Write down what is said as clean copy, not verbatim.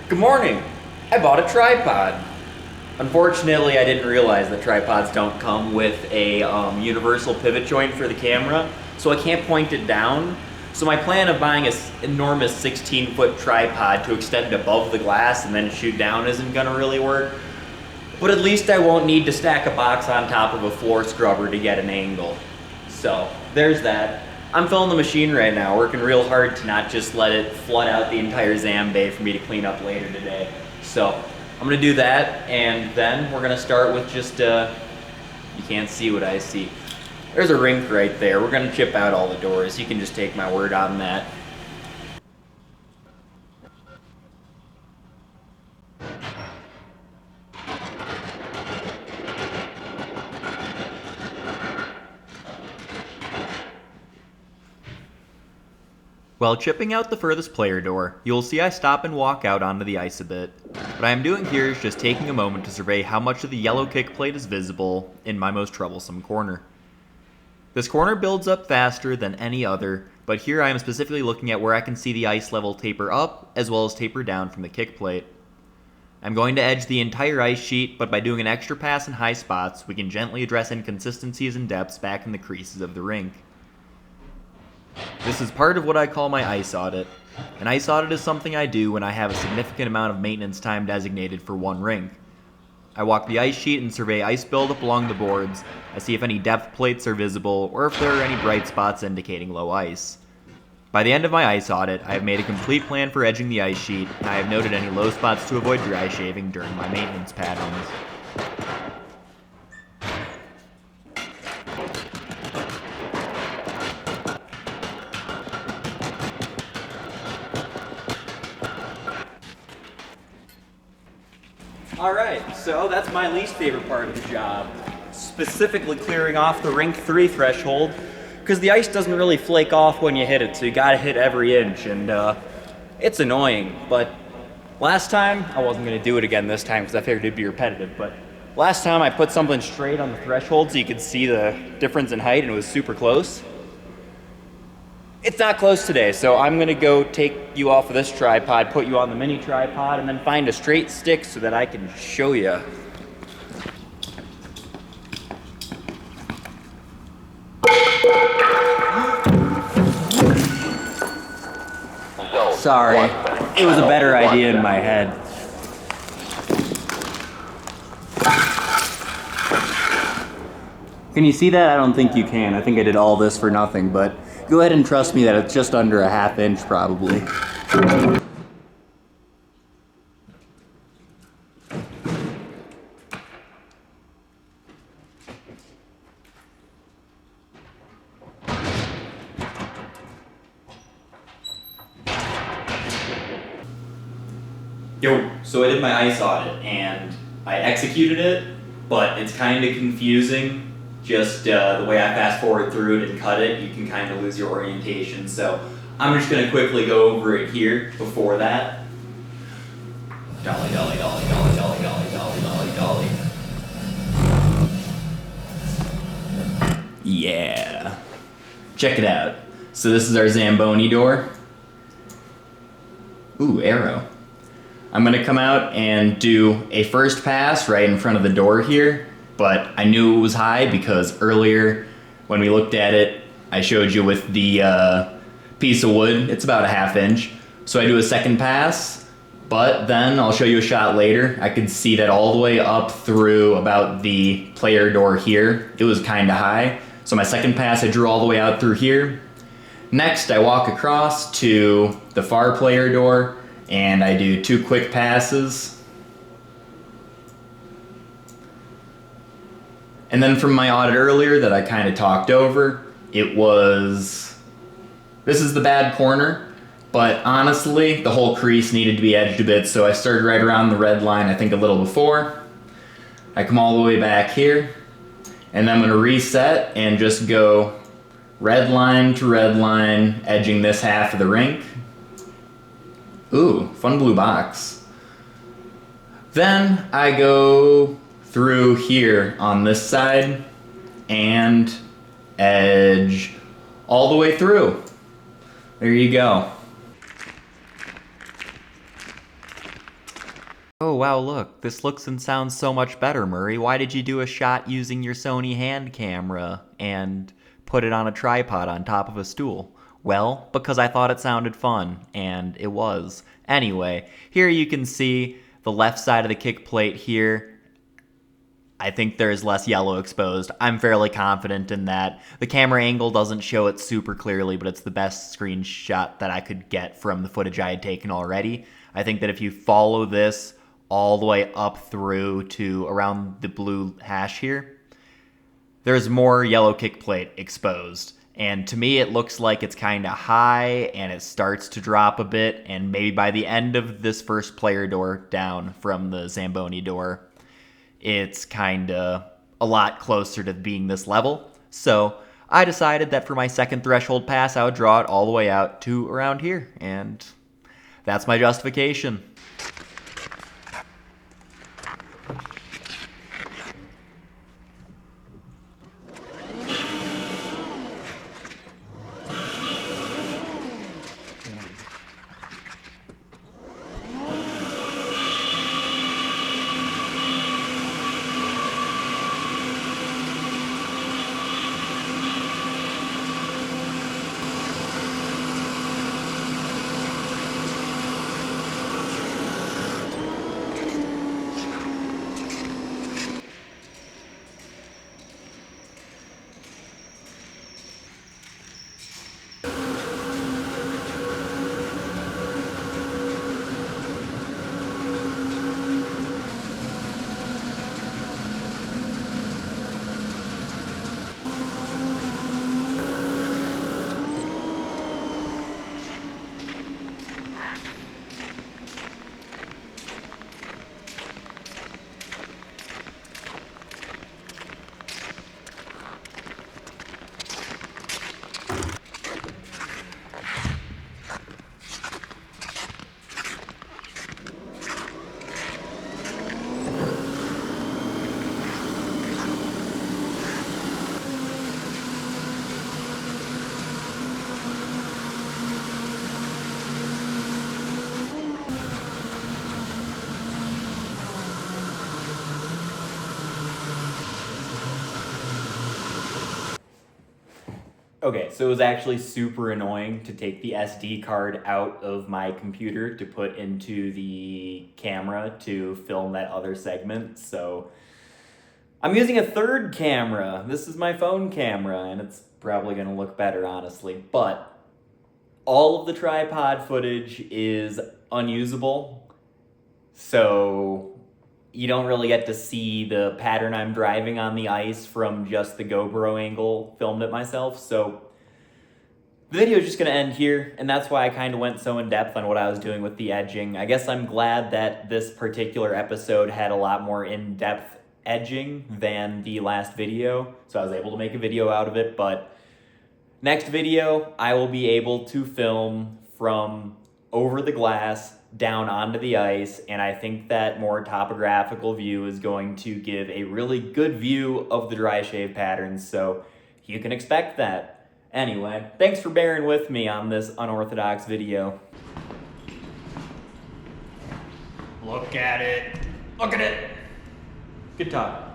Good morning. I bought a tripod. Unfortunately, I didn't realize that tripods don't come with a universal pivot joint for the camera, so I can't point it down. So my plan of buying an enormous 16-foot tripod to extend above the glass and then shoot down isn't gonna really work. But at least I won't need to stack a box on top of a floor scrubber to get an angle. So there's that. I'm filling the machine right now, working real hard to not just let it flood out the entire Zam bay for me to clean up later today. So I'm gonna do that, and then we're gonna start with just, you can't see what I see. There's a rink right there. We're gonna chip out all the doors. You can just take my word on that. While chipping out the furthest player door, you'll see I stop and walk out onto the ice a bit. What I am doing here is just taking a moment to survey how much of the yellow kick plate is visible in my most troublesome corner. This corner builds up faster than any other, but here I am specifically looking at where I can see the ice level taper up as well as taper down from the kick plate. I'm going to edge the entire ice sheet, but by doing an extra pass in high spots, we can gently address inconsistencies and depths back in the creases of the rink. This is part of what I call my ice audit. An ice audit is something I do when I have a significant amount of maintenance time designated for one rink. I walk the ice sheet and survey ice buildup along the boards. I see if any depth plates are visible or if there are any bright spots indicating low ice. By the end of my ice audit, I have made a complete plan for edging the ice sheet, and I have noted any low spots to avoid dry shaving during my maintenance patterns. Alright, so that's my least favorite part of the job. Specifically clearing off the rink 3 threshold, because the ice doesn't really flake off when you hit it, so you gotta hit every inch, and it's annoying. But last time, I wasn't gonna do it again this time because I figured it'd be repetitive, but last time I put something straight on the threshold so you could see the difference in height and it was super close. It's not close today, so I'm gonna go take you off of this tripod, put you on the mini tripod, and then find a straight stick so that I can show you. Sorry, it was a better idea in my head. Can you see that? I don't think you can. I think I did all this for nothing, but go ahead and trust me that it's just under a ½ inch probably. Yo, so I did my ice audit and I executed it, but it's kind of confusing. Just the way I fast forward through it and cut it, you can kind of lose your orientation. So I'm just gonna quickly go over it here before that. Dolly, dolly, dolly, dolly, dolly, dolly, dolly, dolly, dolly. Yeah. Check it out. So this is our Zamboni door. Ooh, arrow. I'm gonna come out and do a first pass right in front of the door here, but I knew it was high because earlier when we looked at it, I showed you with the piece of wood, it's about a ½ inch. So I do a second pass, but then I'll show you a shot later. I could see that all the way up through about the player door here, it was kinda high. So my second pass, I drew all the way out through here. Next, I walk across to the far player door, and I do 2 quick passes. And then from my audit earlier that I kind of talked over, it was, this is the bad corner, but honestly, the whole crease needed to be edged a bit, so I started right around the red line, I think a little before. I come all the way back here, and then I'm gonna reset and just go red line to red line, edging this half of the rink. Ooh, fun blue box. Then I go through here on this side and edge all the way through. There you go. Oh wow, look, this looks and sounds so much better, Murray. Why did you do a shot using your Sony hand camera and put it on a tripod on top of a stool? Well, because I thought it sounded fun, and it was. Anyway, here you can see the left side of the kick plate here. I think there's less yellow exposed. I'm fairly confident in that. The camera angle doesn't show it super clearly, but it's the best screenshot that I could get from the footage I had taken already. I think that if you follow this all the way up through to around the blue hash here, there's more yellow kick plate exposed. And to me, it looks like it's kind of high and it starts to drop a bit. And maybe by the end of this first player door down from the Zamboni door, it's kind of a lot closer to being this level. So I decided that for my second threshold pass, I would draw it all the way out to around here. And that's my justification. Okay, so it was actually super annoying to take the SD card out of my computer to put into the camera to film that other segment, so I'm using a third camera. This is my phone camera, and it's probably going to look better, honestly, but all of the tripod footage is unusable, so you don't really get to see the pattern I'm driving on the ice from just the GoPro angle filmed it myself. So the video is just going to end here, and that's why I kind of went so in depth on what I was doing with the edging. I guess I'm glad that this particular episode had a lot more in-depth edging than the last video, so I was able to make a video out of it. But next video, I will be able to film from over the glass down onto the ice, and I think that more topographical view is going to give a really good view of the dry shave patterns, so you can expect that. Anyway, thanks for bearing with me on this unorthodox video. Look at it. Look at it. Good talk.